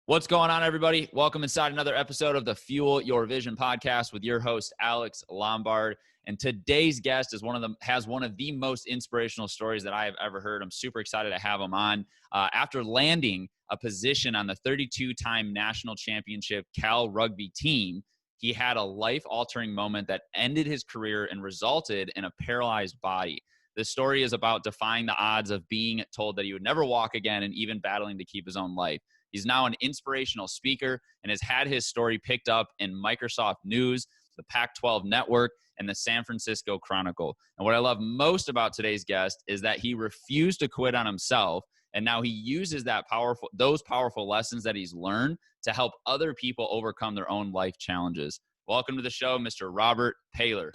What's going on, everybody? Welcome inside another episode of the Fuel Your Vision podcast with your host, Alex Lombard. And today's guest has one of the most inspirational stories that I have ever heard. I'm super excited to have him on. After landing a position on the 32-time national championship Cal Rugby team, he had a life-altering moment that ended his career and resulted in a paralyzed body. This story is about defying the odds of being told that he would never walk again and even battling to keep his own life. He's now an inspirational speaker and has had his story picked up in Microsoft News, the Pac-12 Network, and the San Fransisco Chronicle. And what I love most about today's guest is that he refused to quit on himself, and now he uses those powerful lessons that he's learned to help other people overcome their own life challenges. Welcome to the show, Mr. Robert Paylor.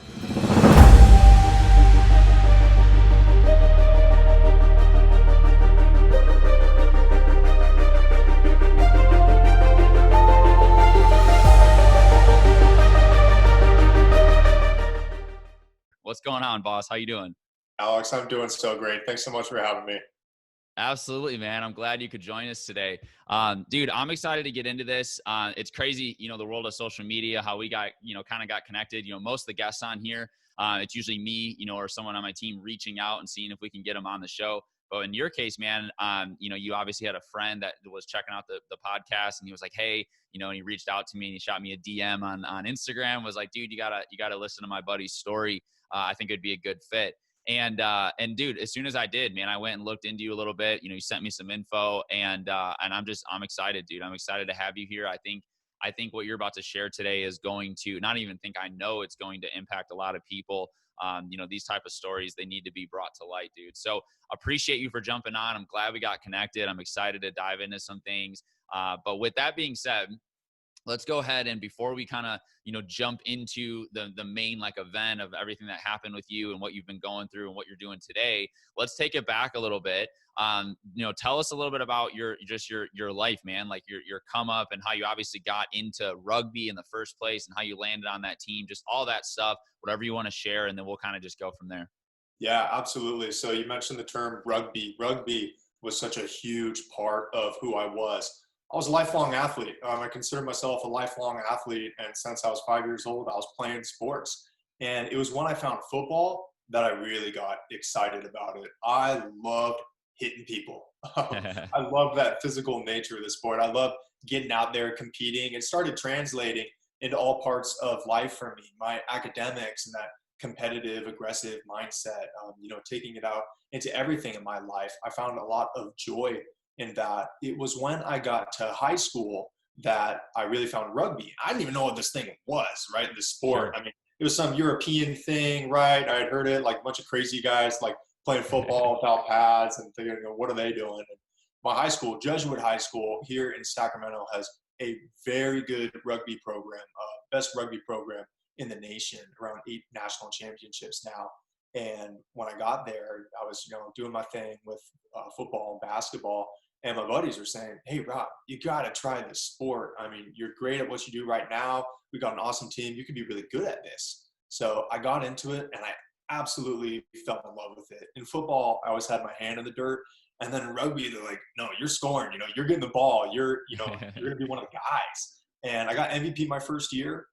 What's going on, boss? How you doing? Alex, I'm doing so great. Thanks so much for having me. Absolutely, man. I'm glad you could join us today. Dude, I'm excited to get into this. It's crazy, the world of social media, how we got, kind of got connected. Most of the guests on here, it's usually me, or someone on my team reaching out and seeing if we can get them on the show. But in your case, man, you obviously had a friend that was checking out the podcast, and he was like, hey, and he reached out to me and he shot me a DM on Instagram, was like, dude, you gotta listen to my buddy's story. I think it'd be a good fit. And dude, as soon as I did, man, I went and looked into you a little bit. You sent me some info, and I'm excited, dude. I'm excited to have you here. I think what you're about to share today is going to I know it's going to impact a lot of people. These type of stories, they need to be brought to light, dude. So appreciate you for jumping on. I'm glad we got connected. I'm excited to dive into some things. But with that being said, let's go ahead and before we kind of, jump into the main event of everything that happened with you and what you've been going through and what you're doing today, let's take it back a little bit. Tell us a little bit about your life, man, like your come up and how you obviously got into rugby in the first place and how you landed on that team, just all that stuff, whatever you want to share. And then we'll kind of just go from there. Yeah, absolutely. So you mentioned the term rugby. Rugby was such a huge part of who I was. I was a lifelong athlete. I consider myself a lifelong athlete. And since I was 5 years old, I was playing sports. And it was when I found football that I really got excited about it. I loved hitting people. I love that physical nature of the sport. I love getting out there competing. It started translating into all parts of life for me, my academics and that competitive, aggressive mindset, taking it out into everything in my life. I found a lot of joy in that. It was when I got to high school that I really found rugby. I didn't even know what this thing was, right? The sport. Sure. I mean, it was some European thing, right? I had heard it, like a bunch of crazy guys like playing football without pads and thinking, what are they doing? And my high school, Jesuit High School here in Sacramento, has a very good rugby program, best rugby program in the nation, around 8 national championships now. And when I got there, I was, doing my thing with football and basketball. And my buddies were saying, hey, Rob, you got to try this sport. I mean, you're great at what you do right now. We got an awesome team. You could be really good at this. So I got into it and I absolutely fell in love with it. In football, I always had my hand in the dirt. And then in rugby, they're like, no, you're scoring, you're getting the ball. You're going to be one of the guys. And I got MVP my first year.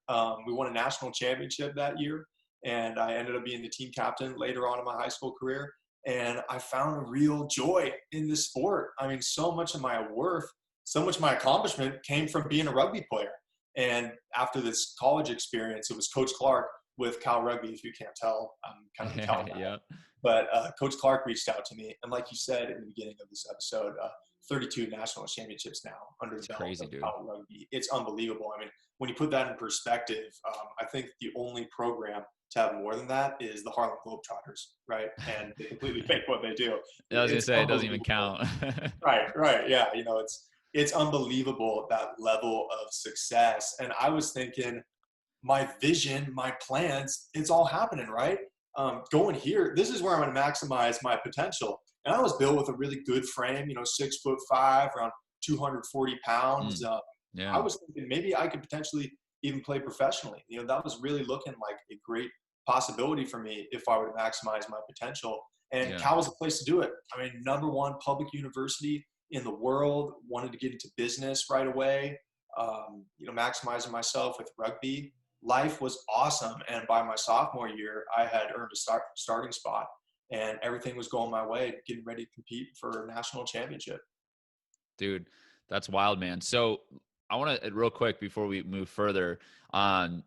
We won a national championship that year. And I ended up being the team captain later on in my high school career. And I found a real joy in this sport. I mean, so much of my worth, so much of my accomplishment came from being a rugby player. And after this college experience, it was Coach Clark with Cal Rugby, if you can't tell. I'm kind of a Cal guy. Yeah. But Coach Clark reached out to me. And like you said in the beginning of this episode, 32 national championships now under the belt of Cal Rugby. It's unbelievable. I mean, when you put that in perspective, I think the only program to have more than that is the Harlem Globetrotters, right? And they completely fake what they do. I was going to say, it doesn't even count. Right. Yeah. It's unbelievable, that level of success. And I was thinking, my vision, my plans, it's all happening, right? Going here, this is where I'm going to maximize my potential. And I was built with a really good frame, 6'5", around 240 pounds. I was thinking maybe I could potentially even play professionally. That was really looking like a great possibility for me if I were to maximize my potential. And Cal was the place to do it. I mean, #1 public university in the world, wanted to get into business right away, maximizing myself with rugby. Life was awesome. And by my sophomore year, I had earned a starting spot, and everything was going my way, getting ready to compete for a national championship. Dude, that's wild, man. So I want to real quick before we move further on.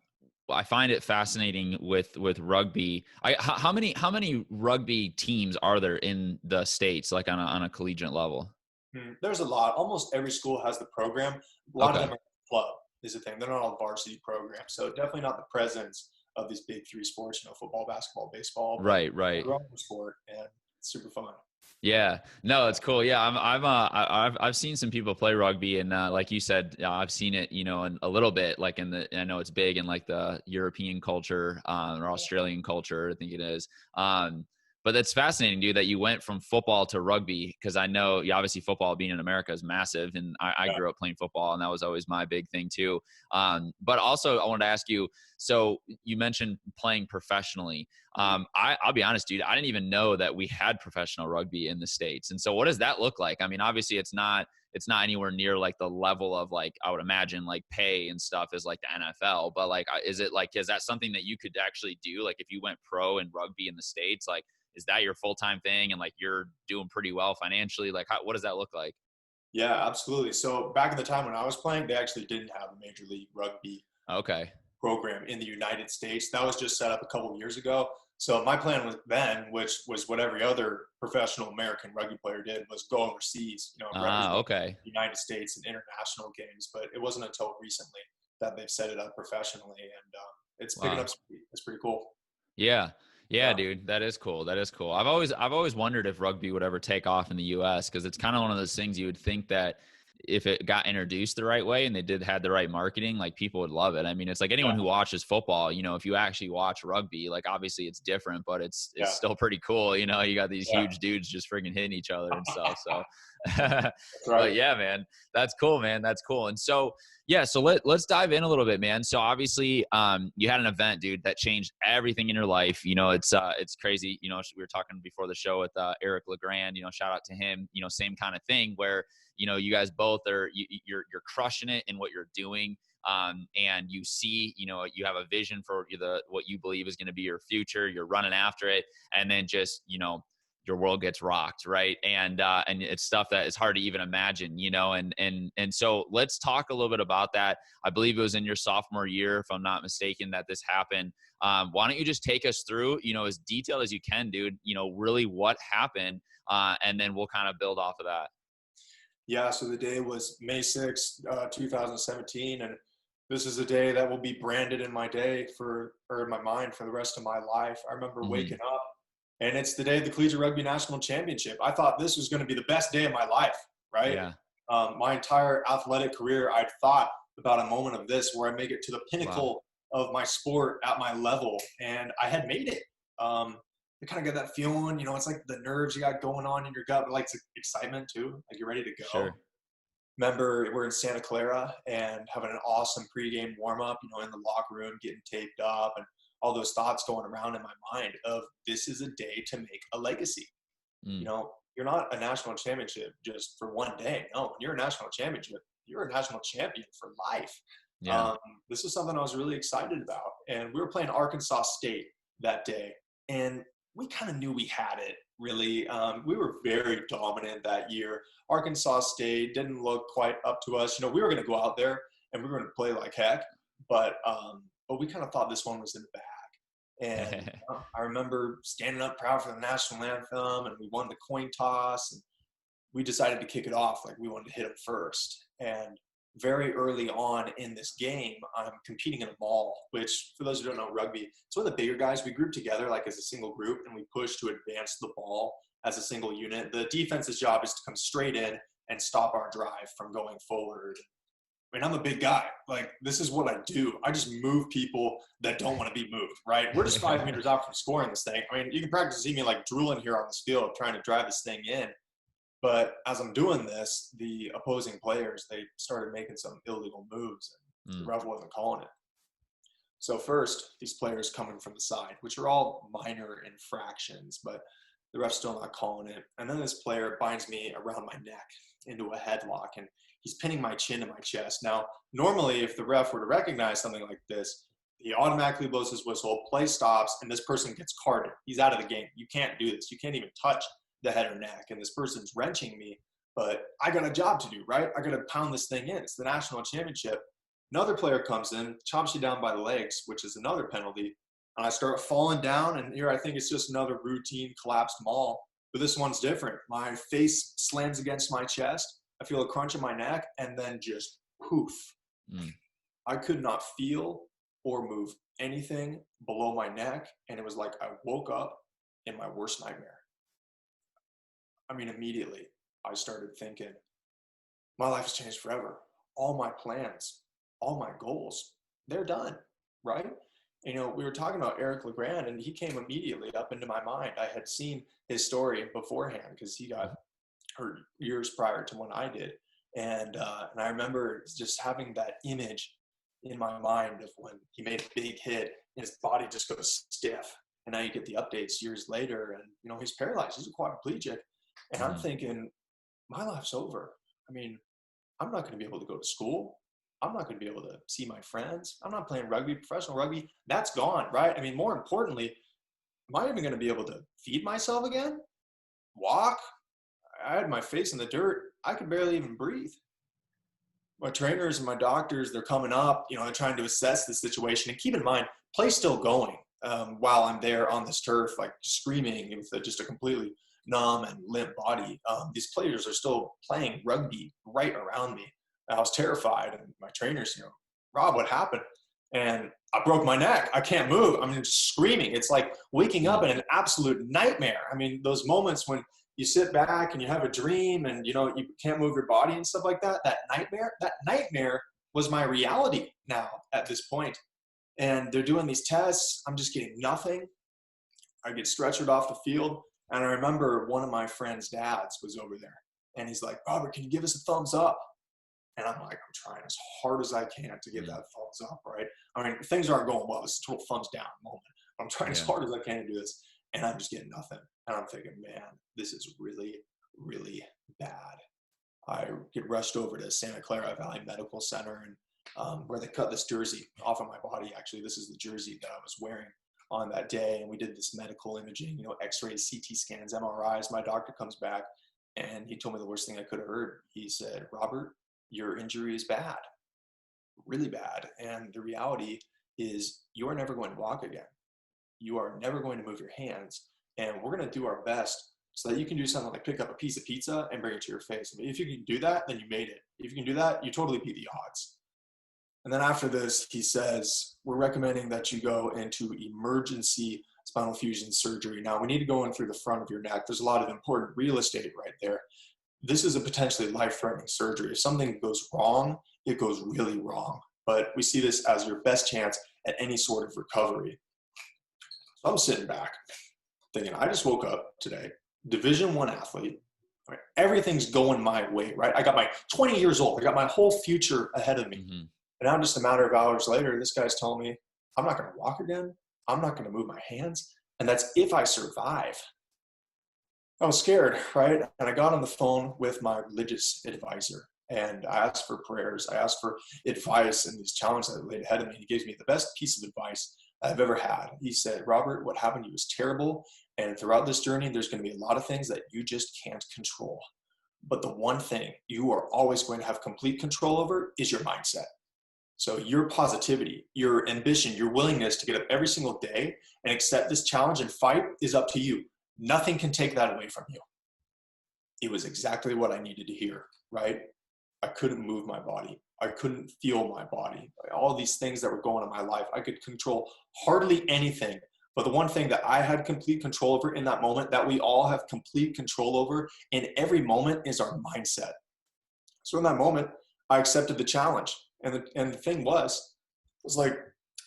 I find it fascinating with rugby. How many rugby teams are there in the States, like on a collegiate level? There's a lot. Almost every school has the program. A lot of them are club is the thing. They're not all varsity programs. So definitely not the presence of these big three sports, football, basketball, baseball. Right. Sport, and it's super fun. Yeah, no, it's cool. Yeah, I've seen some people play rugby, and like you said, I've seen it, in a little bit, like I know it's big in like the European culture or Australian culture, I think it is. But that's fascinating, dude, that you went from football to rugby, because I know, obviously football being in America is massive, and I grew up playing football, and that was always my big thing too. But also I wanted to ask you, so you mentioned playing professionally. I'll be honest, dude, I didn't even know that we had professional rugby in the States. And so what does that look like? I mean, obviously it's not anywhere near like the level of, like, I would imagine, like pay and stuff is like the NFL, but like, is that something that you could actually do? Like if you went pro in rugby in the States, like, is that your full-time thing? And like, you're doing pretty well financially? Like, what does that look like? Yeah, absolutely. So back in the time when I was playing, they actually didn't have a major league rugby program in the United States. That was just set up a couple of years ago. So my plan was then, which was what every other professional American rugby player did, was go overseas, represent the United States in international games. But it wasn't until recently that they've set it up professionally, and it's picking up speed. It's pretty cool. Yeah, dude, that is cool. I've always wondered if rugby would ever take off in the U.S., because it's kind of one of those things you would think that if it got introduced the right way and they had the right marketing, like, people would love it. I mean, it's like anyone who watches football, if you actually watch rugby, like, obviously it's different, but it's still pretty cool. You got these huge dudes just freaking hitting each other and stuff. So, but yeah, man, that's cool, man. That's cool. And so, so let's dive in a little bit, man. So obviously, you had an event, dude, that changed everything in your life. It's crazy. We were talking before the show with Eric LeGrand, shout out to him, same kind of thing where, you guys both you're crushing it in what you're doing. And you see, you have a vision for what you believe is going to be your future. You're running after it. And then just, your world gets rocked. Right. And it's stuff that is hard to even imagine, and so let's talk a little bit about that. I believe it was in your sophomore year, if I'm not mistaken, that this happened. Why don't you just take us through, as detailed as you can, dude, really what happened. And then we'll kind of build off of that. Yeah, so the day was May 6th, 2017, and this is a day that will be branded in my mind for the rest of my life. I remember waking up, and it's the day of the Collegiate Rugby National Championship. I thought this was going to be the best day of my life, right? Yeah. My entire athletic career, I'd thought about a moment of this where I make it to the pinnacle of my sport at my level, and I had made it. You kind of get that feeling, it's like the nerves you got going on in your gut, but like it's excitement too, like you're ready to go. Sure. Remember, we're in Santa Clara and having an awesome pregame warm up, in the locker room, getting taped up, and all those thoughts going around in my mind of this is a day to make a legacy. You're not a national championship just for one day. No, when you're a national championship, you're a national champion for life. Yeah. This is something I was really excited about. And we were playing Arkansas State that day, and we kind of knew we had it, really. We were very dominant that year. Arkansas State didn't look quite up to us. We were going to go out there and we were going to play like heck, but we kind of thought this one was in the bag. And I remember standing up proud for the national anthem, and we won the coin toss, and we decided to kick it off. Like, we wanted to hit them first. And very early on in this game, I'm competing in a ball, which, for those who don't know rugby, it's one of the bigger guys. We group together like as a single group, and we push to advance the ball as a single unit. The defense's job is to come straight in and stop our drive from going forward. I mean, I'm a big guy. Like, this is what I do. I just move people that don't want to be moved, right? We're just 5 meters out from scoring this thing. I mean, you can practice to see me like drooling here on this field trying to drive this thing in. But as I'm doing this, the opposing players, they started making some illegal moves, and the ref wasn't calling it. So first, these players coming from the side, which are all minor infractions, but the ref's still not calling it. And then this player binds me around my neck, into a headlock, and he's pinning my chin to my chest. Now, normally, if the ref were to recognize something like this, he automatically blows his whistle, play stops, and this person gets carded. He's out of the game. You can't do this. You can't even touch the head or neck, and this person's wrenching me, but I got a job to do, right? I got to pound this thing in. It's the national championship. Another player comes in, chops you down by the legs, which is another penalty, and I start falling down, and here I think it's just another routine collapsed maul, but this one's different. My face slams against my chest. I feel a crunch in my neck, and then just poof. I could not feel or move anything below my neck, and it was like I woke up in my worst nightmare. I mean, immediately I started thinking, my life has changed forever. All my plans, all my goals, they're done, right? You know, we were talking about Eric LeGrand, and he came immediately up into my mind. I had seen his story beforehand because he got hurt years prior to when I did. And I remember just having that image in my mind of when he made a big hit and his body just goes stiff. And now you get the updates years later, and, you know, he's paralyzed. He's a quadriplegic. And I'm thinking, my life's over. I mean, I'm not going to be able to go to school. I'm not going to be able to see my friends. I'm not playing rugby, professional rugby. That's gone, right? I mean, more importantly, am I even going to be able to feed myself again? Walk? I had my face in the dirt. I could barely even breathe. My trainers and my doctors, they're coming up, you know, they're trying to assess the situation. And keep in mind, play's still going while I'm there on this turf, like screaming with just a completely numb and limp body. These players are still playing rugby right around me. I was terrified, and my trainers, you know, Rob, what happened? And I broke my neck. I can't move. I'm just screaming. It's like waking up in an absolute nightmare. I mean, those moments when you sit back and you have a dream and, you know, you can't move your body and stuff like that, that nightmare was my reality now at this point. And they're doing these tests. I'm just getting nothing. I get stretchered off the field. And I remember one of my friend's dads was over there, and he's like, Robert, can you give us a thumbs up? And I'm like, I'm trying as hard as I can to give that thumbs up, right? I mean, things aren't going well. It's a total thumbs down moment. I'm trying as hard as I can to do this, and I'm just getting nothing. And I'm thinking, man, this is really, really bad. I get rushed over to Santa Clara Valley Medical Center, and where they cut this jersey off of my body. Actually, this is the jersey that I was wearing on that day. And we did this medical imaging, you know, x-rays, CT scans, MRIs. My doctor comes back, and he told me the worst thing I could have heard. He said, Robert, your injury is bad, really bad. And the reality is you are never going to walk again. You are never going to move your hands. And we're going to do our best so that you can do something like pick up a piece of pizza and bring it to your face. I mean, if you can do that, then you made it. If you can do that, you totally beat the odds. And then after this, he says, we're recommending that you go into emergency spinal fusion surgery. Now, we need to go in through the front of your neck. There's a lot of important real estate right there. This is a potentially life-threatening surgery. If something goes wrong, it goes really wrong. But we see this as your best chance at any sort of recovery. So I'm sitting back thinking, I just woke up today, Division I athlete. Right? Everything's going my way, right? I got my 20 years old. I got my whole future ahead of me. And now just a matter of hours later, this guy's telling me, I'm not going to walk again. I'm not going to move my hands. And that's if I survive. I was scared, right? And I got on the phone with my religious advisor, and I asked for prayers. I asked for advice in these challenges that laid ahead of me. He gave me the best piece of advice I've ever had. He said, Robert, what happened to you was terrible. And throughout this journey, there's going to be a lot of things that you just can't control. But the one thing you are always going to have complete control over is your mindset. So your positivity, your ambition, your willingness to get up every single day and accept this challenge and fight is up to you. Nothing can take that away from you. It was exactly what I needed to hear, right? I couldn't move my body. I couldn't feel my body. All these things that were going on in my life, I could control hardly anything. But the one thing that I had complete control over in that moment, that we all have complete control over in every moment, is our mindset. So in that moment, I accepted the challenge. And the thing was like,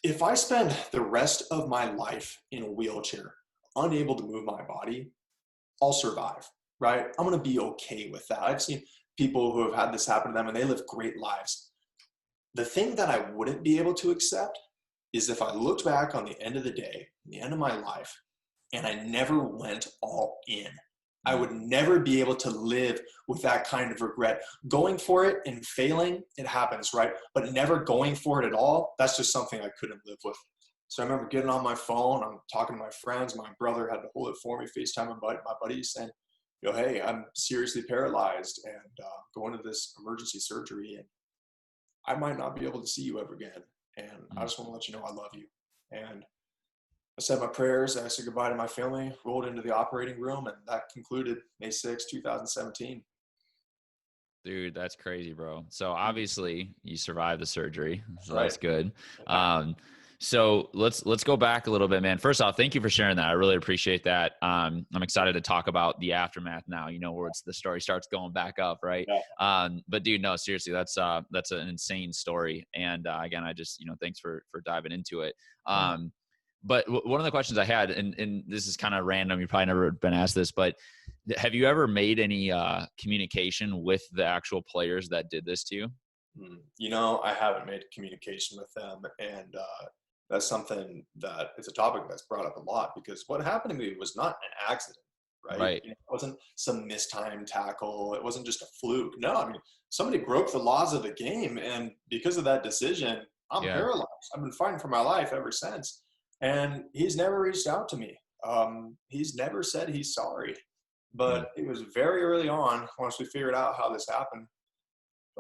if I spend the rest of my life in a wheelchair, unable to move my body, I'll survive, right? I'm going to be okay with that. I've seen people who have had this happen to them and they live great lives. The thing that I wouldn't be able to accept is if I looked back on the end of the day, the end of my life, and I never went all in. I would never be able to live with that kind of regret. Going for it and failing, it happens, right? But never going for it at all, that's just something I couldn't live with. So I remember getting on my phone, I'm talking to my friends, my brother had to hold it for me, FaceTime my buddies saying, hey, I'm seriously paralyzed and going to this emergency surgery and I might not be able to see you ever again. And I just want to let you know I love you. And I said my prayers, I said goodbye to my family, rolled into the operating room, and that concluded May 6, 2017. Dude, that's crazy, bro. So obviously you survived the surgery. So Right. that's good. So let's go back a little bit, man. First off, thank you for sharing that. I really appreciate that. I'm excited to talk about the aftermath now, where the story starts going back up. Right. Yeah. But dude, no, seriously, that's an insane story. And again, I just, thanks for diving into it. But one of the questions I had, and this is kind of random, you've probably never been asked this, but have you ever made any communication with the actual players that did this to you? I haven't made communication with them. And that's something that it's a topic that's brought up a lot because what happened to me was not an accident, right? It wasn't some mistimed tackle. It wasn't just a fluke. No, I mean, somebody broke the laws of the game. And because of that decision, I'm paralyzed. I've been fighting for my life ever since. And he's never reached out to me. He's never said he's sorry. But it was very early on, once we figured out how this happened,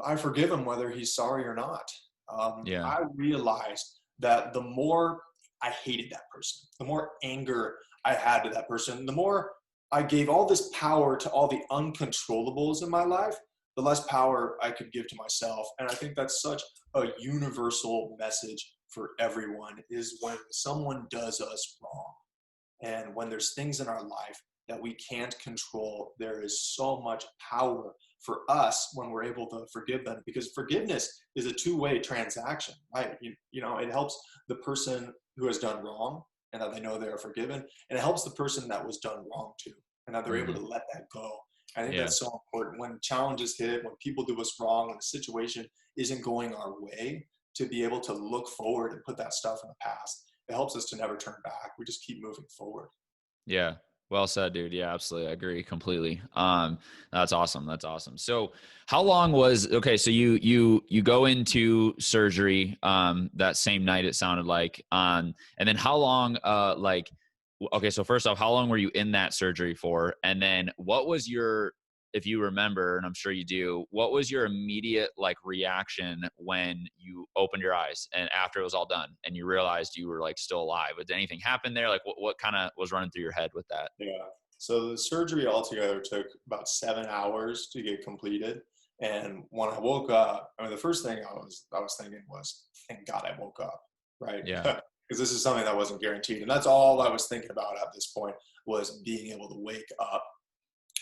I forgive him whether he's sorry or not. I realized that the more I hated that person, the more anger I had to that person, the more I gave all this power to all the uncontrollables in my life, the less power I could give to myself. And I think that's such a universal message for everyone is when someone does us wrong and when there's things in our life that we can't control, there is so much power for us when we're able to forgive them, because forgiveness is a two-way transaction, right? It helps the person who has done wrong and that they know they are forgiven, and it helps the person that was done wrong too, and that they're able to let that go. I think that's so important when challenges hit, when people do us wrong, when a situation isn't going our way, to be able to look forward and put that stuff in the past. It helps us to never turn back. We just keep moving forward. Yeah. Well said, dude. Yeah, absolutely. I agree completely. That's awesome. That's awesome. So how long so you go into surgery, that same night, it sounded like, and then how long, so first off, how long were you in that surgery for? And then what was if you remember, and I'm sure you do, what was your immediate reaction when you opened your eyes and after it was all done and you realized you were still alive? Did anything happen there? What kind of was running through your head with that? Yeah. So the surgery altogether took about 7 hours to get completed. And when I woke up, the first thing I was thinking was, thank God I woke up, right? Yeah. Because this is something that wasn't guaranteed. And that's all I was thinking about at this point was being able to wake up.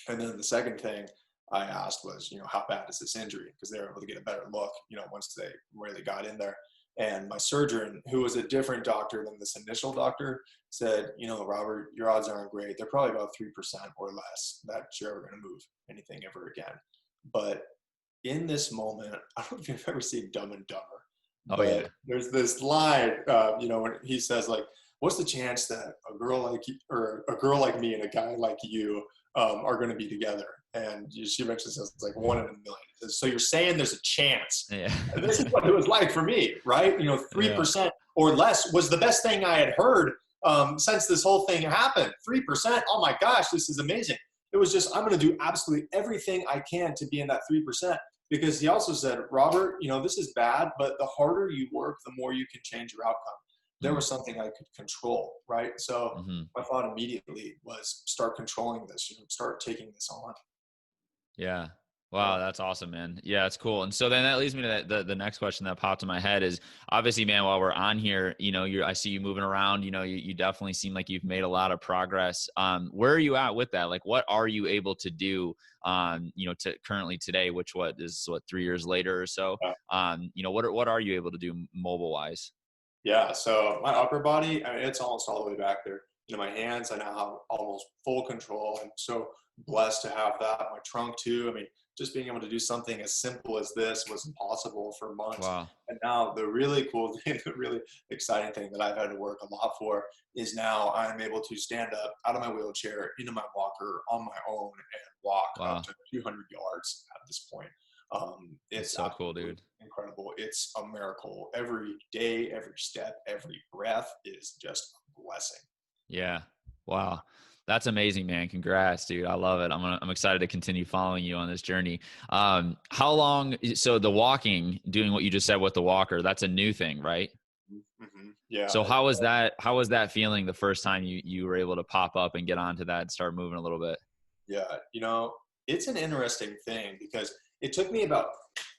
And then the second thing I asked was, how bad is this injury? Because they were able to get a better look, once they really got in there. And my surgeon, who was a different doctor than this initial doctor, said, Robert, your odds aren't great. They're probably about 3% or less that you're ever going to move anything ever again. But in this moment, I don't know if you've ever seen Dumb and Dumber, there's this line, when he says, what's the chance that a girl like me and a guy like you are going to be together? And she mentions says 1 in a million. So you're saying there's a chance. Yeah. And this is what it was like for me, right? 3% or less was the best thing I had heard since this whole thing happened. 3%. Oh my gosh, this is amazing. It was just, I'm going to do absolutely everything I can to be in that 3%. Because he also said, Robert, this is bad, but the harder you work, the more you can change your outcome. There was something I could control, right? So my thought immediately was start controlling this, start taking this on. Yeah. Wow. That's awesome, man. Yeah, it's cool. And so then that leads me to the next question that popped in my head is obviously, man, while we're on here, I see you moving around, you definitely seem like you've made a lot of progress. Where are you at with that? What are you able to do, to currently today, which is 3 years later or so? What are you able to do mobile wise? Yeah. So my upper body, it's almost all the way back there. My hands, I now have almost full control. I'm so blessed to have that. My trunk too. just being able to do something as simple as this was impossible for months. Wow. And now the really cool thing, the really exciting thing that I've had to work a lot for is now I'm able to stand up out of my wheelchair into my walker on my own and walk Wow. up to 200 yards at this point. That's It's so cool, dude. incredible. It's a miracle. Every day, every step, every breath is just a blessing. Yeah. Wow. That's amazing, man. Congrats, dude. I love it. I'm excited to continue following you on this journey. How long, so the walking, doing what you just said with the walker, that's a new thing, right? Mm-hmm. Yeah. So how was that feeling the first time you were able to pop up and get onto that and start moving a little bit? Yeah. It's an interesting thing because it took me about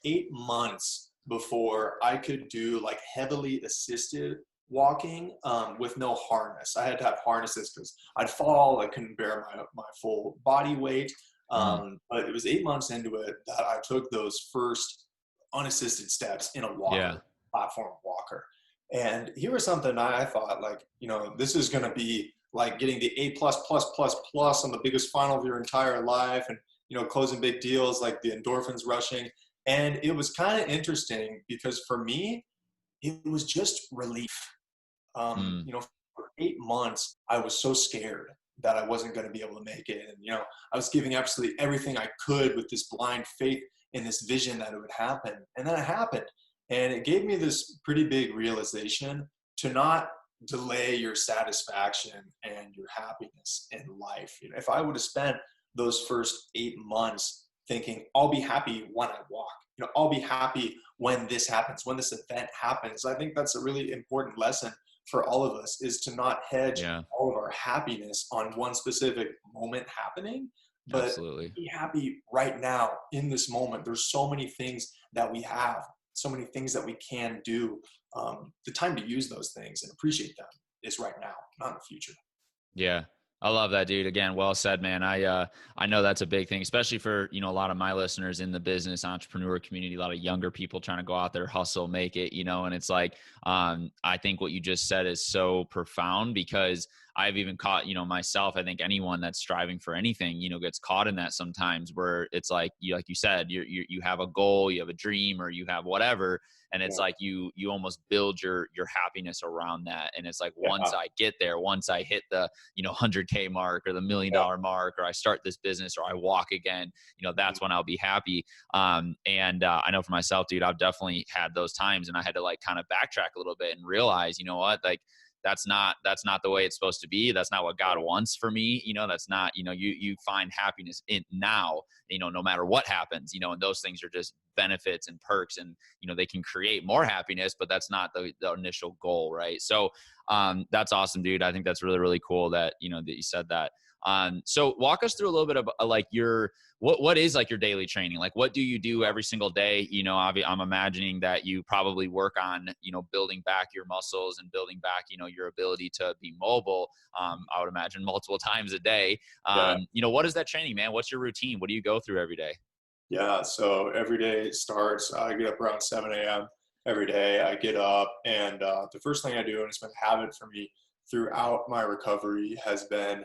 8 months before I could do like heavily assisted walking with no harness. I had to have harnesses because I'd fall. I couldn't bear my full body weight. But it was 8 months into it that I took those first unassisted steps in a walker, Yeah. platform walker. And here was something I thought like, this is going to be like getting the A+++ on the biggest final of your entire life, and closing big deals, like the endorphins rushing. And it was kind of interesting because for me, it was just relief. For 8 months, I was so scared that I wasn't going to be able to make it. And, I was giving absolutely everything I could with this blind faith in this vision that it would happen. And then it happened. And it gave me this pretty big realization to not delay your satisfaction and your happiness in life. If I would have spent those first 8 months thinking, I'll be happy when I walk, I'll be happy when this happens, when this event happens. I think that's a really important lesson for all of us, is to not hedge all of our happiness on one specific moment happening, but Absolutely. be happy right now in this moment. There's so many things that we have, so many things that we can do. The time to use those things and appreciate them is right now, not in the future. Yeah. I love that, dude. Again, well said, man. I know that's a big thing, especially for, a lot of my listeners in the business entrepreneur community, a lot of younger people trying to go out there, hustle, make it, and it's like, I think what you just said is so profound, because I've even caught, myself, I think anyone that's striving for anything, gets caught in that sometimes, where it's like you said, you have a goal, you have a dream, or you have whatever. And it's like you almost build your happiness around that. And it's like, once I get there, once I hit the 100K mark or the $1 million mark, or I start this business, or I walk again, that's when I'll be happy. I know for myself, dude, I've definitely had those times, and I had to like kind of backtrack a little bit and realize, what, like, that's not the way it's supposed to be. That's not what God wants for me. That's not, you find happiness in now, no matter what happens, and those things are just benefits and perks, and, they can create more happiness, but that's not the initial goal. Right. So, that's awesome, dude. I think that's really, really cool that, that you said that. So walk us through a little bit of like what is like your daily training? Like, what do you do every single day? I'm imagining that you probably work on, building back your muscles and building back, your ability to be mobile. I would imagine multiple times a day. What is that training, man? What's your routine? What do you go through every day? Yeah. So every day starts, I get up around 7 a.m. every day. I get up, and the first thing I do, and it's been a habit for me throughout my recovery, has been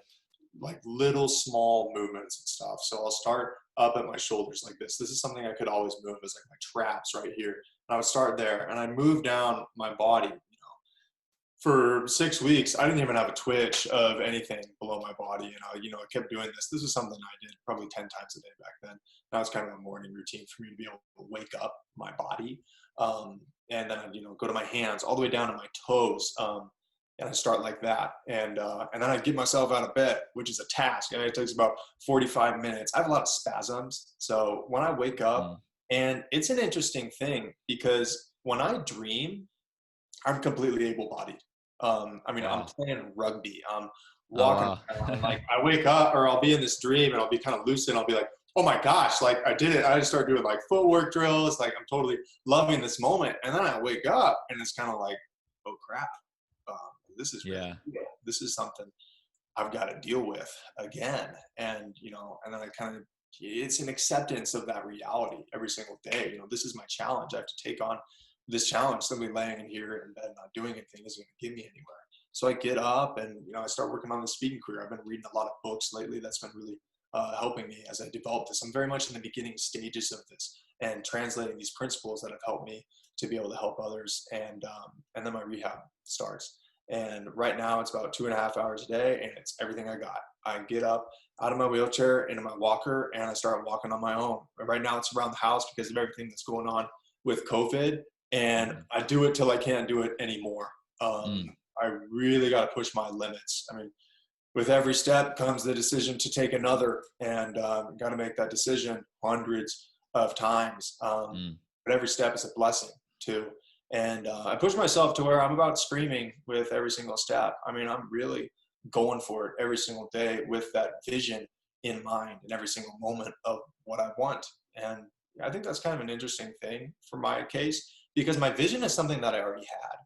like little small movements and stuff. So I'll start up at my shoulders like this. This is something I could always move, as like my traps right here. And I would start there, and I move down my body. For 6 weeks, I didn't even have a twitch of anything below my body. And I kept doing this. This was something I did probably 10 times a day back then. Now it's kind of a morning routine for me to be able to wake up my body. And then I'd, go to my hands all the way down to my toes. And I start like that. And then I get myself out of bed, which is a task. And it takes about 45 minutes. I have a lot of spasms. So when I wake up, and it's an interesting thing, because when I dream, I'm completely able-bodied. I'm playing rugby. I'm walking around. Like, I wake up, or I'll be in this dream, and I'll be kind of lucid. And I'll be like, oh my gosh, like I did it. I just start doing like footwork drills. Like, I'm totally loving this moment. And then I wake up, and it's kind of like, oh crap. This is really cool. This is something I've got to deal with again. And, and then it's an acceptance of that reality every single day. This is my challenge. I have to take on this challenge. Simply laying in here and not doing anything isn't going to get me anywhere. So I get up, and, I start working on the speaking career. I've been reading a lot of books lately. That's been really helping me as I develop this. I'm very much in the beginning stages of this and translating these principles that have helped me to be able to help others. And then my rehab starts. And right now it's about 2.5 hours a day, and it's everything I got. I get up out of my wheelchair into my walker and I start walking on my own. And right now it's around the house because of everything that's going on with COVID. And I do it till I can't do it anymore. I really got to push my limits. I mean, with every step comes the decision to take another, and got to make that decision hundreds of times. But every step is a blessing too. And I push myself to where I'm about screaming with every single step. I mean, I'm really going for it every single day with that vision in mind in every single moment of what I want. And I think that's kind of an interesting thing for my case, because my vision is something that I already had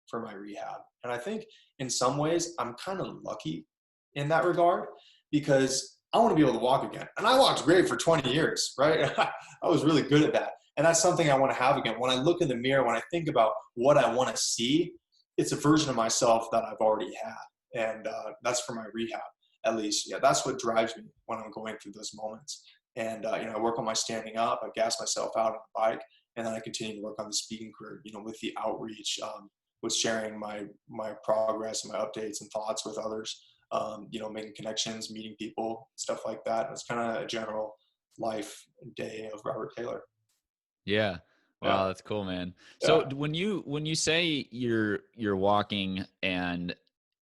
for my rehab. And I think in some ways I'm kind of lucky in that regard, because I want to be able to walk again. And I walked great for 20 years, right? I was really good at that. And that's something I want to have again. When I look in the mirror, when I think about what I want to see, it's a version of myself that I've already had. And that's for my rehab, at least. Yeah, that's what drives me when I'm going through those moments. And, I work on my standing up, I gas myself out on the bike, and then I continue to work on the speaking career, with the outreach, with sharing my progress and my updates and thoughts with others, making connections, meeting people, stuff like that. It's kind of a general life day of Robert Paylor. Yeah. Wow, Yeah. that's cool, man. Yeah. So when you say you're walking and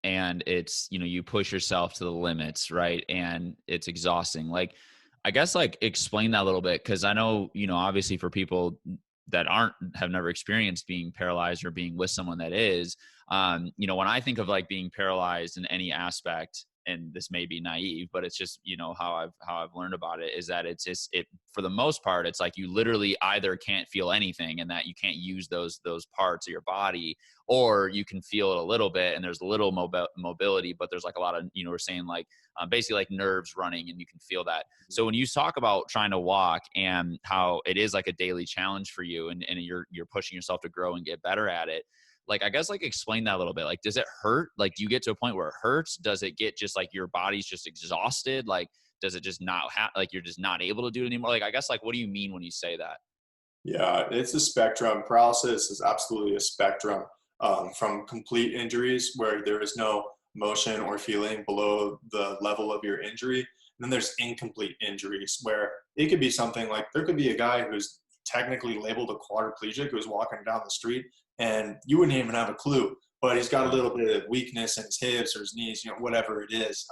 it's, you push yourself to the limits, right? And it's exhausting. Like, I guess, like, explain that a little bit. Cause I know, obviously for people that have never experienced being paralyzed or being with someone that is, when I think of like being paralyzed in any aspect, and this may be naive, but it's just, how I've learned about it is that it's just, for the most part, it's like you literally either can't feel anything and that you can't use those parts of your body, or you can feel it a little bit and there's a little mobility, but there's like a lot of, we're saying like basically like nerves running and you can feel that. So when you talk about trying to walk and how it is like a daily challenge for you, and you're pushing yourself to grow and get better at it, like, I guess, like, explain that a little bit. Like, does it hurt? Like, do you get to a point where it hurts? Does it get just like your body's just exhausted? Like, does it just not like you're just not able to do it anymore? Like, I guess, like, what do you mean when you say that? Yeah, it's a spectrum. Paralysis is absolutely a spectrum, from complete injuries where there is no motion or feeling below the level of your injury. And then there's incomplete injuries where it could be something like, there could be a guy who's technically labeled a quadriplegic who's walking down the street and you wouldn't even have a clue, but he's got a little bit of weakness in his hips or his knees, whatever it is.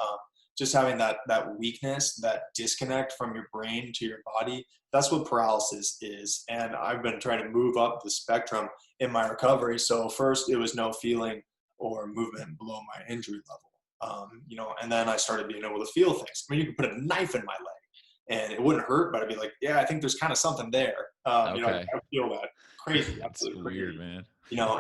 Just having that weakness, that disconnect from your brain to your body, that's what paralysis is. And I've been trying to move up the spectrum in my recovery. So first it was no feeling or movement below my injury level, and then I started being able to feel things. I mean, you could put a knife in my leg and it wouldn't hurt, but I'd be like, yeah, I think there's kind of something there. Okay. I feel that crazy. That's Absolutely weird, crazy. man.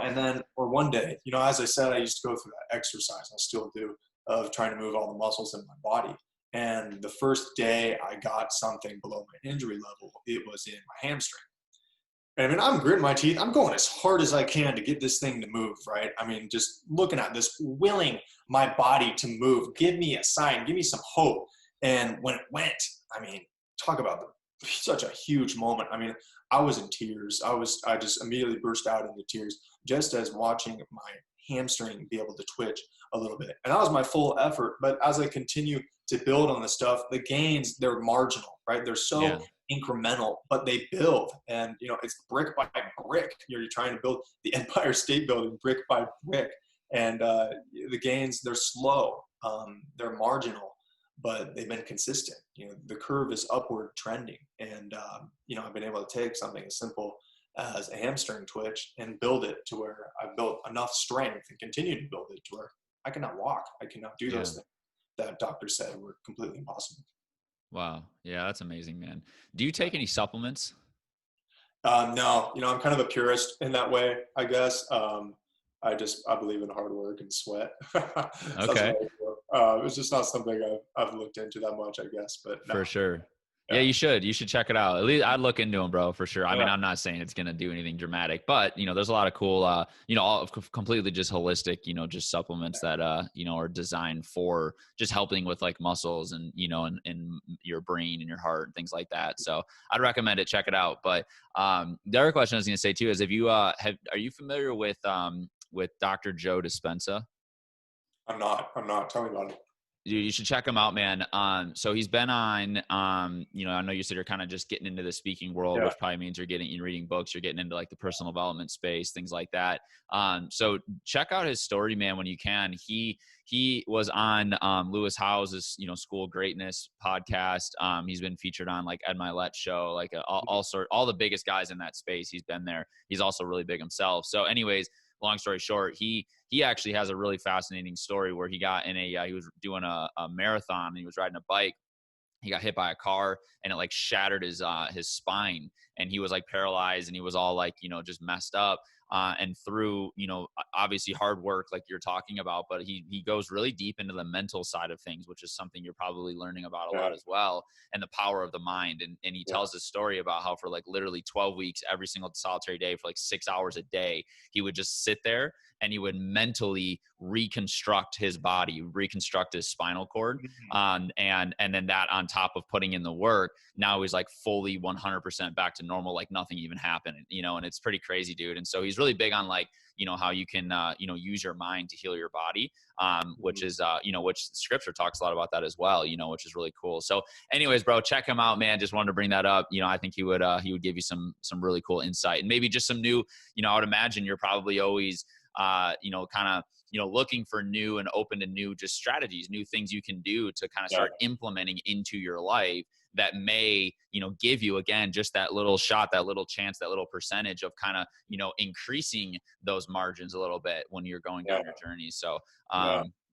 And then, or one day, as I said, I used to go through that exercise, I still do, of trying to move all the muscles in my body. And the first day I got something below my injury level, it was in my hamstring. And I mean, I'm gritting my teeth. I'm going as hard as I can to get this thing to move, right? I mean, just looking at this, willing my body to move. Give me a sign. Give me some hope. And when it went, I mean, talk about such a huge moment. I mean, I was in tears. I just immediately burst out into tears just as watching my hamstring be able to twitch a little bit. And that was my full effort. But as I continue to build on the stuff, the gains, they're marginal, right? They're so incremental, but they build. And, it's brick by brick. You're trying to build the Empire State Building brick by brick. And the gains, they're slow. They're marginal, but they've been consistent. The curve is upward trending. And, I've been able to take something as simple as a hamstring twitch and build it to where I've built enough strength and continue to build it to where I can now walk. I can now do those things that doctors said were completely impossible. Wow. Yeah, that's amazing, man. Do you take any supplements? No, I'm kind of a purist in that way, I guess. I believe in hard work and sweat. Okay. It's just not something I've looked into that much, I guess. But no. For sure. Yeah, you should. You should check it out. At least I'd look into them, bro, for sure. I mean, Yeah. I'm not saying it's gonna do anything dramatic, but there's a lot of cool, all completely just holistic, just supplements that are designed for just helping with like muscles and and your brain and your heart and things like that. So I'd recommend it. Check it out. But the other question I was gonna say too is, if you are you familiar with Dr. JoeDispenza? I'm not. Tell me about it. You should check him out, man. So he's been on, I know you said you're kind of just getting into the speaking world, Yeah. which probably means you're reading books, you're getting into like the personal development space, things like that. So check out his story, man, when you can. He was on Lewis Howes's, School of Greatness podcast. He's been featured on like Ed Milet's show, like all the biggest guys in that space. He's been there. He's also really big himself. So anyways, long story short, he actually has a really fascinating story where he got in he was doing a marathon, and he was riding a bike. He got hit by a car, and it like shattered his spine, and he was like paralyzed, and he was all like, just messed up. And through, obviously hard work, like you're talking about, but he goes really deep into the mental side of things, which is something you're probably learning about a lot as well, and the power of the mind. And he tells this story about how for like literally 12 weeks, every single solitary day for like 6 hours a day, he would just sit there and he would mentally reconstruct his body, reconstruct his spinal cord. And then that on top of putting in the work, now he's like fully 100% back to normal, like nothing even happened, and it's pretty crazy, dude. And so he's really big on like, how you can, use your mind to heal your body, which is, which scripture talks a lot about that as well, which is really cool. So anyways, bro, check him out, man. Just wanted to bring that up. I think he would give you some really cool insight, and maybe just some new, I would imagine you're probably always, looking for new and open to new just strategies, new things you can do to kind of start implementing into your life that may, give you, again, just that little shot, that little chance, that little percentage of kind of, increasing those margins a little bit when you're going down your journey. So,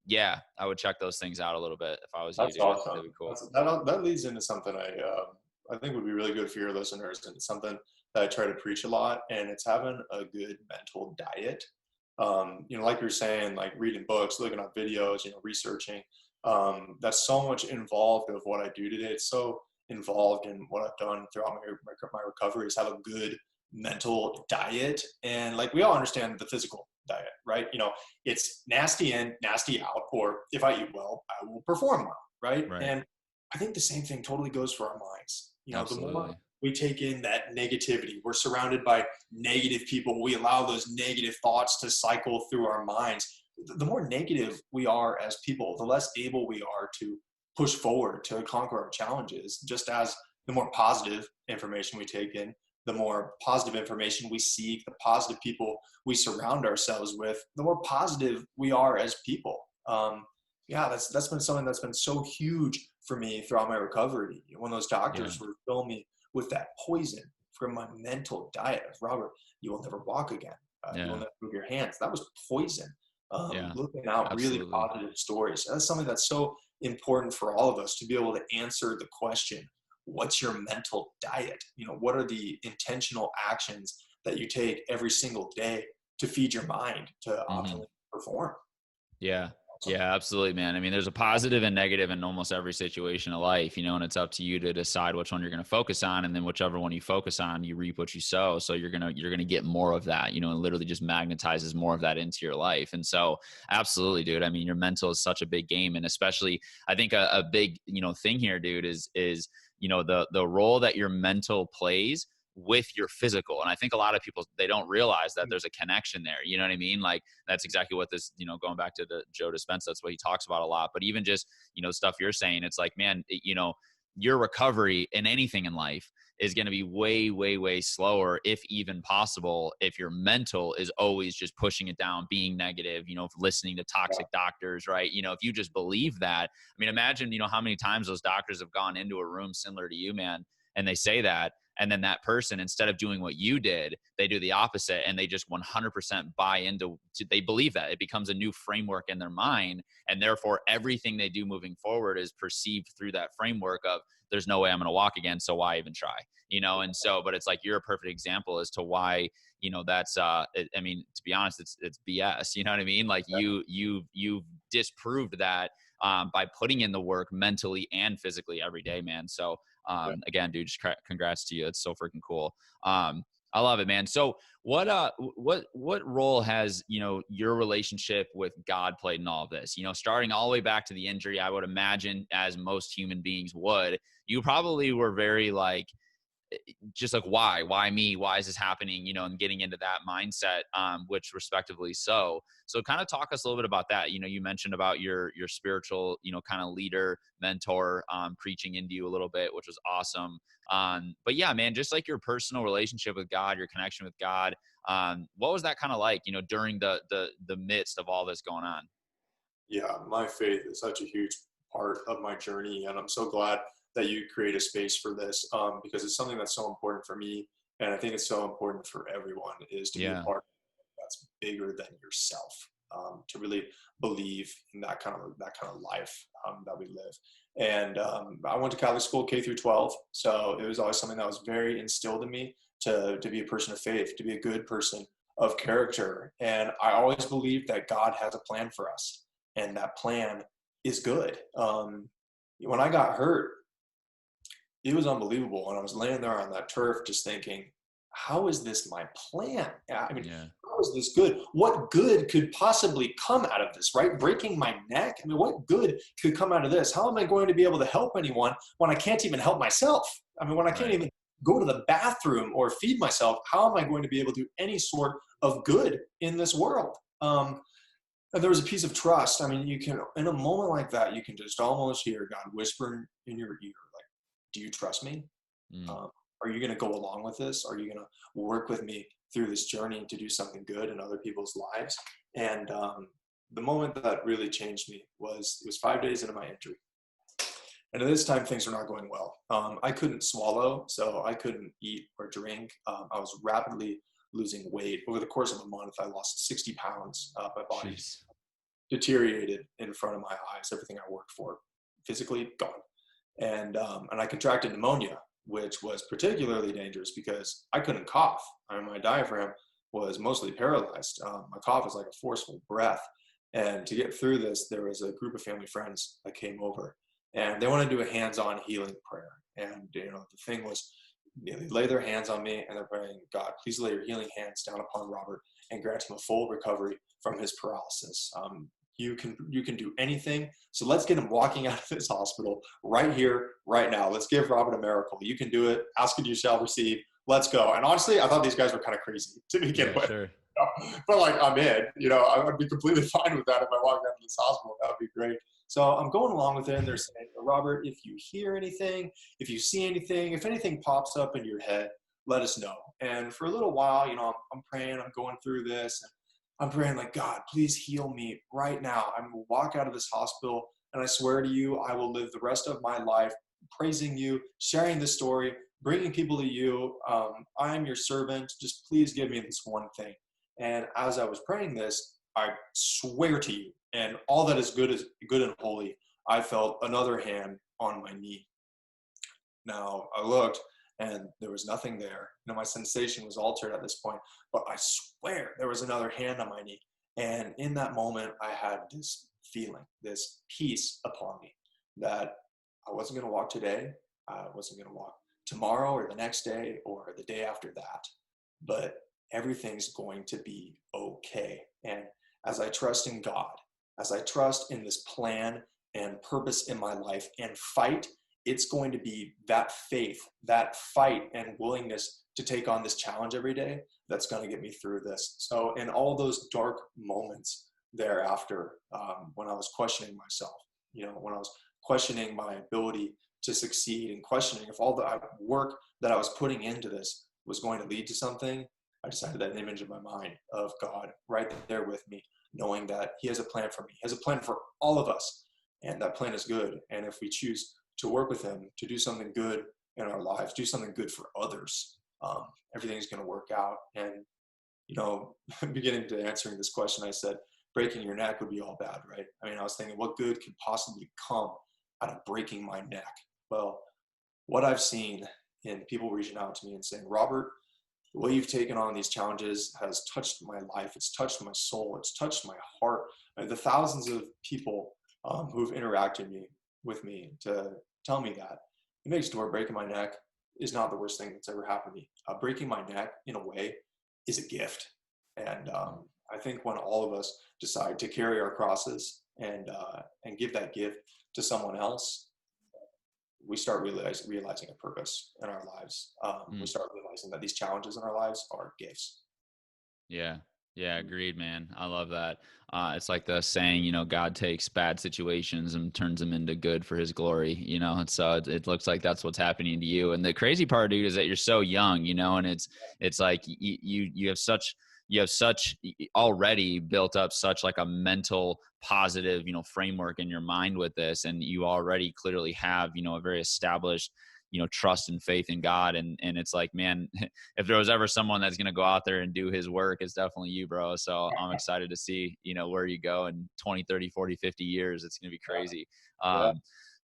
yeah, I would check those things out a little bit if I was you. That's awesome. That'd be cool. That leads into something I think would be really good for your listeners, and it's something that I try to preach a lot, and it's having a good mental diet. Like you're saying, like reading books, looking up videos, researching. That's so much involved of what I do today. It's so involved in what I've done throughout my recovery, is have a good mental diet. And like we all understand the physical diet, right? It's nasty in, nasty out, or if I eat well, I will perform well, right? And I think the same thing totally goes for our minds. Absolutely. The more we take in that negativity, we're surrounded by negative people, we allow those negative thoughts to cycle through our minds. The more negative we are as people, the less able we are to push forward, to conquer our challenges. Just as the more positive information we take in, the more positive information we seek, the positive people we surround ourselves with, the more positive we are as people. That's been something that's been so huge for me throughout my recovery. When those doctors were filling me with that poison from my mental diet of, Robert, you will never walk again. You will never move your hands. That was poison. Looking out really positive stories. That's something that's so important for all of us to be able to answer the question, what's your mental diet? What are the intentional actions that you take every single day to feed your mind to optimally perform? Yeah, absolutely, man. I mean, there's a positive and negative in almost every situation of life, and it's up to you to decide which one you're going to focus on. And then whichever one you focus on, you reap what you sow. So you're going to get more of that, and literally just magnetizes more of that into your life. And so absolutely, dude. I mean, your mental is such a big game. And especially I think a big, thing here, dude, is the role that your mental plays with your physical. And I think a lot of people, they don't realize that there's a connection there. You know what I mean? Like that's exactly what this, going back to the JoeDispenza, that's what he talks about a lot. But even just, stuff you're saying, it's like, man, your recovery in anything in life is going to be way, way, way slower, if even possible, if your mental is always just pushing it down, being negative, listening to toxic doctors, right? If you just believe that, I mean, imagine, how many times those doctors have gone into a room similar to you, man, and they say that, and then that person, instead of doing what you did, they do the opposite, and they just 100% buy into, they believe that. It becomes a new framework in their mind, and therefore everything they do moving forward is perceived through that framework of, there's no way I'm going to walk again, so why even try? And so, but it's like, you're a perfect example as to why, that's, I mean, to be honest, it's BS, you know what I mean? Like you've disproved that by putting in the work mentally and physically every day, man. So Again, dude, just congrats to you. It's so freaking cool. I love it, man. So what role has, your relationship with God played in all of this? Starting all the way back to the injury, I would imagine, as most human beings would, you probably were very like, just like, why me, why is this happening, and getting into that mindset, which respectively so kind of talk us a little bit about that. You mentioned about your spiritual, kind of leader, mentor, preaching into you a little bit, which was awesome. But yeah, man, just like your personal relationship with God, your connection with God, what was that kind of like, during the midst of all this going on? Yeah, my faith is such a huge part of my journey, and I'm so glad that you create a space for this, because it's something that's so important for me, and I think it's so important for everyone, is to be a Yeah. part that's bigger than yourself, to really believe in that kind of life, that we live. And I went to Catholic school K through 12, so it was always something that was very instilled in me to be a person of faith, to be a good person of character. And I always believed that God has a plan for us, and that plan is good. When I got hurt, it was unbelievable. And I was laying there on that turf just thinking, how is this my plan? I mean, Yeah. how is this good? What good could possibly come out of this, right? Breaking my neck? I mean, what good could come out of this? How am I going to be able to help anyone when I can't even help myself? I mean, when I can't Right. even go to the bathroom or feed myself, how am I going to be able to do any sort of good in this world? And there was a piece of trust. I mean, you can, in a moment like that, you can just almost hear God whisper in your ear, like, do you trust me? Mm. Um, are you going to go along with this? Are you going to work with me through this journey to do something good in other people's lives? And the moment that really changed me was, it was 5 days into my injury. And at this time, things were not going well. I couldn't swallow, so I couldn't eat or drink. I was rapidly losing weight. Over the course of a month, I lost 60 pounds. My body Jeez. deteriorated in front of my eyes. Everything I worked for, physically gone. And I contracted pneumonia, which was particularly dangerous because I couldn't cough. I mean, my diaphragm was mostly paralyzed. My cough was like a forceful breath. And to get through this, there was a group of family friends that came over, and they wanted to do a hands-on healing prayer. And the thing was, they lay their hands on me and they're praying, God, please lay your healing hands down upon Robert and grant him a full recovery from his paralysis. You can do anything. So let's get him walking out of this hospital right here, right now. Let's give Robert a miracle. You can do it. Ask and you shall receive. Let's go. And honestly, I thought these guys were kind of crazy to begin Yeah, with. sure. But like, I'm in. I would be completely fine with that if I walked out of this hospital. That would be great. So I'm going along with it, and they're saying, Robert, if you hear anything, if you see anything, if anything pops up in your head, let us know. And for a little while, I'm praying, I'm going through this, and I'm praying like, God, please heal me right now. I'm going to walk out of this hospital, and I swear to you, I will live the rest of my life praising you, sharing this story, bringing people to you. I am your servant. Just please give me this one thing. And as I was praying this, I swear to you, and all that is good and holy, I felt another hand on my knee. Now I looked, and there was nothing there. My sensation was altered at this point, but I swear there was another hand on my knee. And in that moment, I had this feeling, this peace upon me, that I wasn't going to walk today. I wasn't going to walk tomorrow or the next day or the day after that, but everything's going to be okay. And as I trust in God, as I trust in this plan and purpose in my life and fight, it's going to be that faith, that fight and willingness to take on this challenge every day that's going to get me through this. So in all those dark moments thereafter, when I was questioning myself, when I was questioning my ability to succeed and questioning if all the work that I was putting into this was going to lead to something, I just had that image in my mind of God right there with me, knowing that he has a plan for me. He has a plan for all of us, and that plan is good. And if we choose to work with him, to do something good in our lives, do something good for others, everything's going to work out. And, beginning to answering this question, I said, breaking your neck would be all bad, right? I mean, I was thinking, what good could possibly come out of breaking my neck? Well, what I've seen in people reaching out to me and saying, Robert, the way you've taken on these challenges has touched my life. It's touched my soul. It's touched my heart. The thousands of people who've interacted with me to tell me that, make a story, breaking my neck is not the worst thing that's ever happened to me. Breaking my neck in a way is a gift. And I think when all of us decide to carry our crosses and give that gift to someone else, we start realizing a purpose in our lives. We start realizing that these challenges in our lives are gifts. Yeah. Yeah. Agreed, man. I love that. It's like the saying, you know, God takes bad situations and turns them into good for his glory, you know? And so it looks like that's what's happening to you. And the crazy part, dude, is that you're so young, you know, and it's like you have such already built up such like a mental positive, you know, framework in your mind with this. And you already clearly have, you know, a very established, you know, trust and faith in God. And it's like, man, if there was ever someone that's going to go out there and do his work, it's definitely you, bro. So I'm excited to see, you know, where you go in 20, 30, 40, 50 years. It's going to be crazy. Yeah.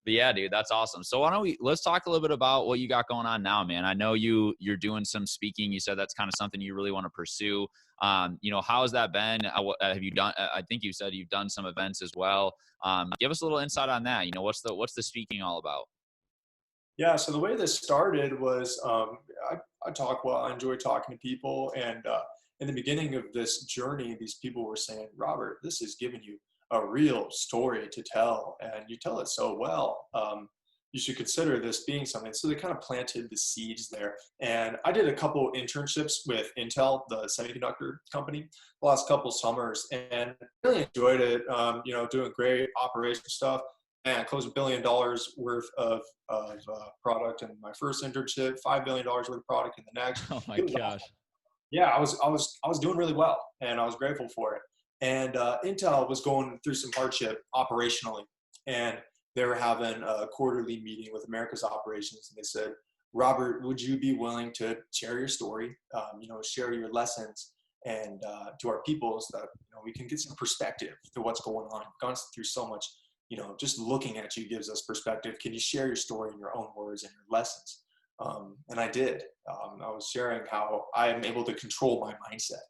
But yeah, dude, that's awesome. So why don't let's talk a little bit about what you got going on now, man. I know you're doing some speaking. You said that's kind of something you really want to pursue. You know, how has that been? Have you done, I think you said you've done some events as well. Give us a little insight on that. You know, what's the speaking all about? Yeah, so the way this started was I talk well, I enjoy talking to people. And in the beginning of this journey, these people were saying, Robert, this has given you a real story to tell, and you tell it so well. You should consider this being something. So they kind of planted the seeds there. And I did a couple internships with Intel, the semiconductor company, the last couple summers, and really enjoyed it. You know, doing great operation stuff. And I closed $1 billion worth of product in my first internship, $5 billion worth of product in the next. Oh my It was gosh. awesome. Yeah, I was doing really well, and I was grateful for it. And Intel was going through some hardship operationally, and they were having a quarterly meeting with America's operations, and they said, Robert, would you be willing to share your story, you know, share your lessons, and to our people, so that, you know, we can get some perspective to what's going on. We've gone through so much, you know, just looking at you gives us perspective. Can you share your story in your own words and your lessons? And I did. I was sharing how I am able to control my mindset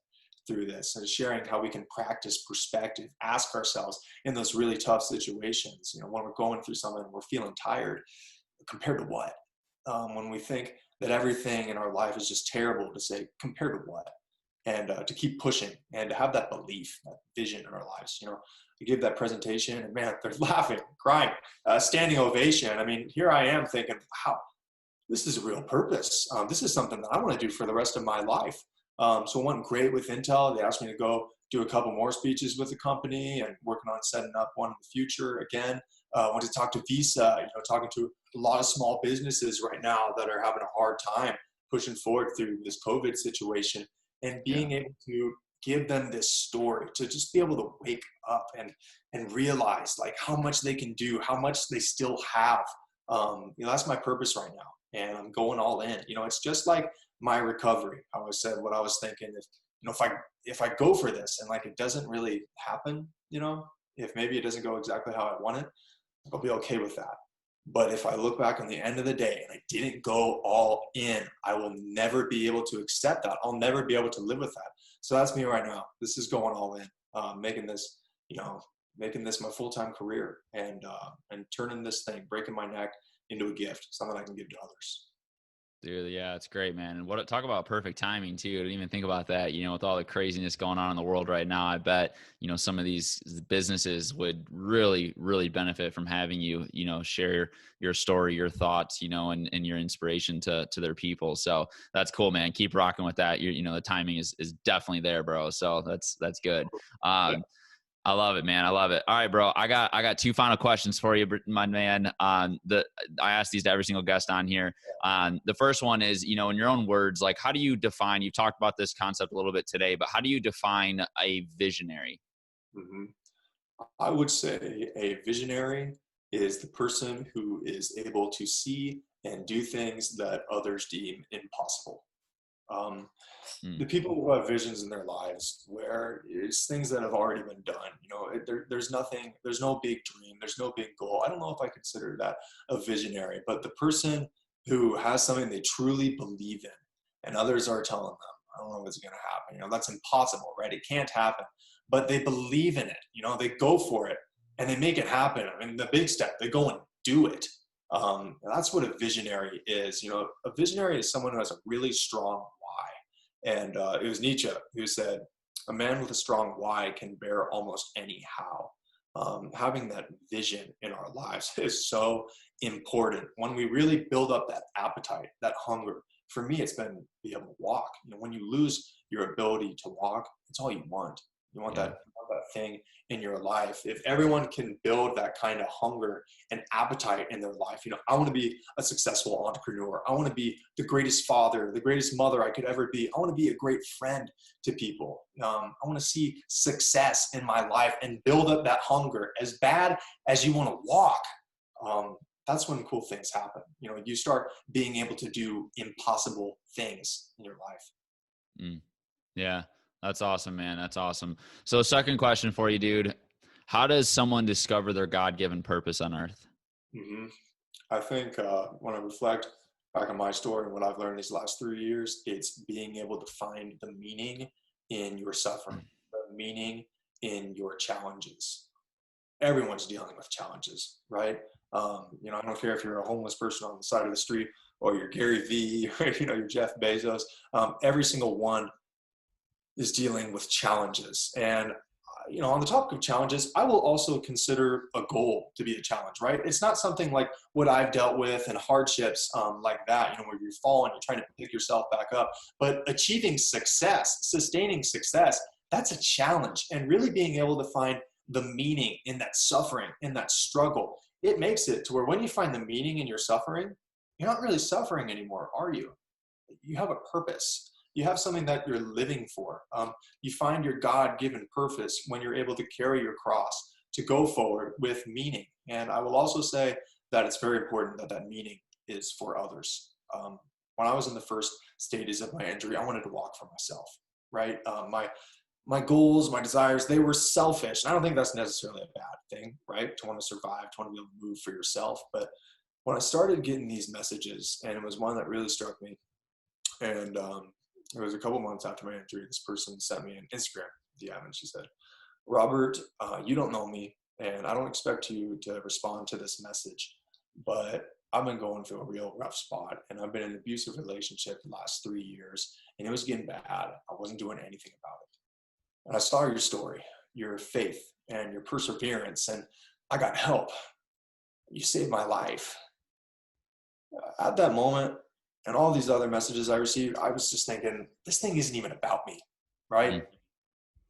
through this, and sharing how we can practice perspective, ask ourselves in those really tough situations, you know, when we're going through something, we're feeling tired, compared to what? When we think that everything in our life is just terrible, to say, compared to what? And to keep pushing and to have that belief, that vision in our lives. You know, I give that presentation, and man, they're laughing, crying, standing ovation. I mean, here I am thinking, wow, this is a real purpose. This is something that I want to do for the rest of my life. So it went great with Intel. They asked me to go do a couple more speeches with the company, and working on setting up one in the future again. Went to talk to Visa, you know, talking to a lot of small businesses right now that are having a hard time pushing forward through this COVID situation, and being able to give them this story, to just be able to wake up and realize like how much they can do, how much they still have. You know, that's my purpose right now, and I'm going all in. You know, it's just like my recovery. I always said what I was thinking. If, you know, if I go for this and like it doesn't really happen, you know, if maybe it doesn't go exactly how I want it, I'll be okay with that. But if I look back on the end of the day and I didn't go all in, I will never be able to accept that. I'll never be able to live with that. So that's me right now. This is going all in, making this, you know, making this my full-time career, and turning this thing, breaking my neck, into a gift, something I can give to others. Dude, yeah, it's great, man. And talk about perfect timing too. I didn't even think about that. You know, with all the craziness going on in the world right now, I bet, you know, some of these businesses would really, really benefit from having you, you know, share your story, your thoughts, you know, and your inspiration to their people. So that's cool, man. Keep rocking with that. You know, the timing is definitely there, bro. So that's good. I love it, man. I love it. All right, bro. I got two final questions for you, my man. I ask these to every single guest on here. The first one is, you know, in your own words, like, how do you define, you talked about this concept a little bit today, but how do you define a visionary? Mm-hmm. I would say a visionary is the person who is able to see and do things that others deem impossible. The people who have visions in their lives where it's things that have already been done, you know, there's nothing, there's no big dream, there's no big goal. I don't know if I consider that a visionary, but the person who has something they truly believe in, and others are telling them, I don't know what's going to happen. You know, that's impossible, right? It can't happen, but they believe in it. You know, they go for it and they make it happen. I mean, the big step, they go and do it. That's what a visionary is. A visionary is someone who has a really strong why. And it was Nietzsche who said, a man with a strong why can bear almost any how. Having that vision in our lives is so important. When we really build up that appetite, that hunger, for me, it's been be able to walk. When you lose your ability to walk, it's all you want. You want that thing in your life. If everyone can build that kind of hunger and appetite in their life, I want to be a successful entrepreneur. I want to be the greatest father, the greatest mother I could ever be. I want to be a great friend to people. I want to see success in my life and build up that hunger. As bad as you want to walk, that's when cool things happen. You start being able to do impossible things in your life. Yeah. That's awesome, man. That's awesome. So second question for you, dude. How does someone discover their God-given purpose on earth? I think when I reflect back on my story and what I've learned these last 3 years, it's being able to find the meaning in your suffering, the meaning in your challenges. Everyone's dealing with challenges, right? I don't care if you're a homeless person on the side of the street or you're Gary Vee, or, you're Jeff Bezos. Every single one is dealing with challenges. And, on the topic of challenges, I will also consider a goal to be a challenge, right? It's not something like what I've dealt with and hardships like that, where you're falling, you're trying to pick yourself back up. But achieving success, sustaining success, that's a challenge. And really being able to find the meaning in that suffering, in that struggle, it makes it to where when you find the meaning in your suffering, you're not really suffering anymore, are you? You have a purpose. You have something that you're living for. You find your God-given purpose when you're able to carry your cross, to go forward with meaning. And I will also say that it's very important that that meaning is for others. When I was in the first stages of my injury, I wanted to walk for myself, right? My goals, my desires, they were selfish. And I don't think that's necessarily a bad thing, right? To want to survive, to want to be able to move for yourself. But when I started getting these messages, and it was one that really struck me, and it was a couple months after my injury, this person sent me an Instagram DM, and she said, Robert, you don't know me, and I don't expect you to respond to this message, but I've been going through a real rough spot, and I've been in an abusive relationship the last 3 years, and it was getting bad. I wasn't doing anything about it. And I saw your story, your faith, and your perseverance, and I got help. You saved my life. At that moment, and all these other messages I received, I was just thinking, this thing isn't even about me, right?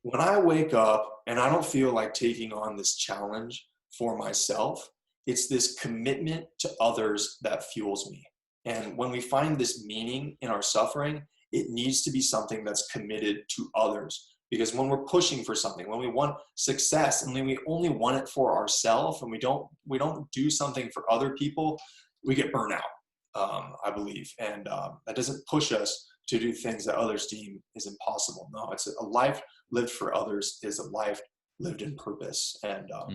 When I wake up and I don't feel like taking on this challenge for myself, it's this commitment to others that fuels me. And when we find this meaning in our suffering, it needs to be something that's committed to others. Because when we're pushing for something, when we want success, and when we only want it for ourselves, and we don't do something for other people, we get burnout. I believe. And that doesn't push us to do things that others deem is impossible. No, it's a life lived for others is a life lived in purpose. And I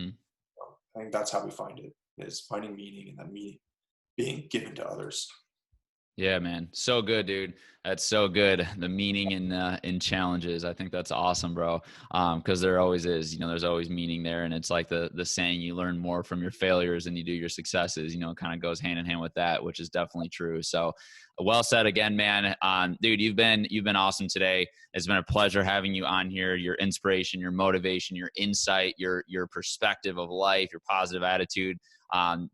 think that's how we find it, is finding meaning, and that meaning being given to others. Yeah, man. So good, dude. That's so good. The meaning in challenges. I think that's awesome, bro. Cause there always is, there's always meaning there. And it's like the saying, you learn more from your failures than you do your successes, kind of goes hand in hand with that, which is definitely true. So well said again, man. Dude, you've been awesome today. It's been a pleasure having you on here. Your inspiration, your motivation, your insight, your perspective of life, your positive attitude.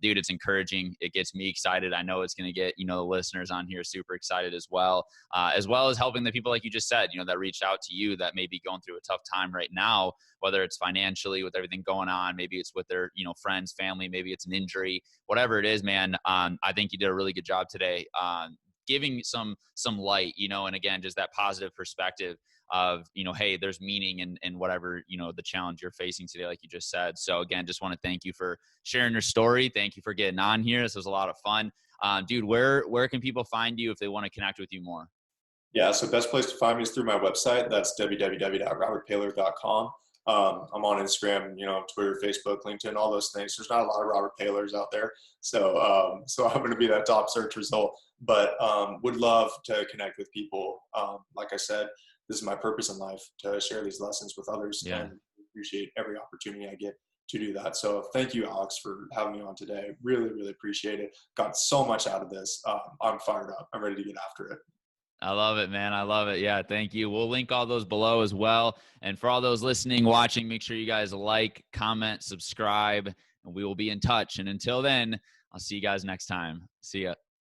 Dude, it's encouraging. It gets me excited. I know it's going to get, the listeners on here super excited as well as helping the people, like you just said, that reached out to you that may be going through a tough time right now, whether it's financially with everything going on, maybe it's with their, friends, family, maybe it's an injury, whatever it is, man. I think you did a really good job today, giving some light, and again, just that positive perspective of, hey, there's meaning in whatever, the challenge you're facing today, like you just said. So again, just want to thank you for sharing your story. Thank you for getting on here. This was a lot of fun. Dude, where can people find you if they want to connect with you more? Yeah, so best place to find me is through my website. That's www.robertpaylor.com. I'm on Instagram, Twitter, Facebook, LinkedIn, all those things. There's not a lot of Robert Paylors out there. So I'm going to be that top search result, but would love to connect with people. Like I said, this is my purpose in life, to share these lessons with others, and appreciate every opportunity I get to do that. So thank you, Alex, for having me on today. Really, really appreciate it. Got so much out of this. I'm fired up. I'm ready to get after it. I love it, man. I love it. Yeah, thank you. We'll link all those below as well. And for all those listening, watching, make sure you guys like, comment, subscribe, and we will be in touch. And until then, I'll see you guys next time. See ya.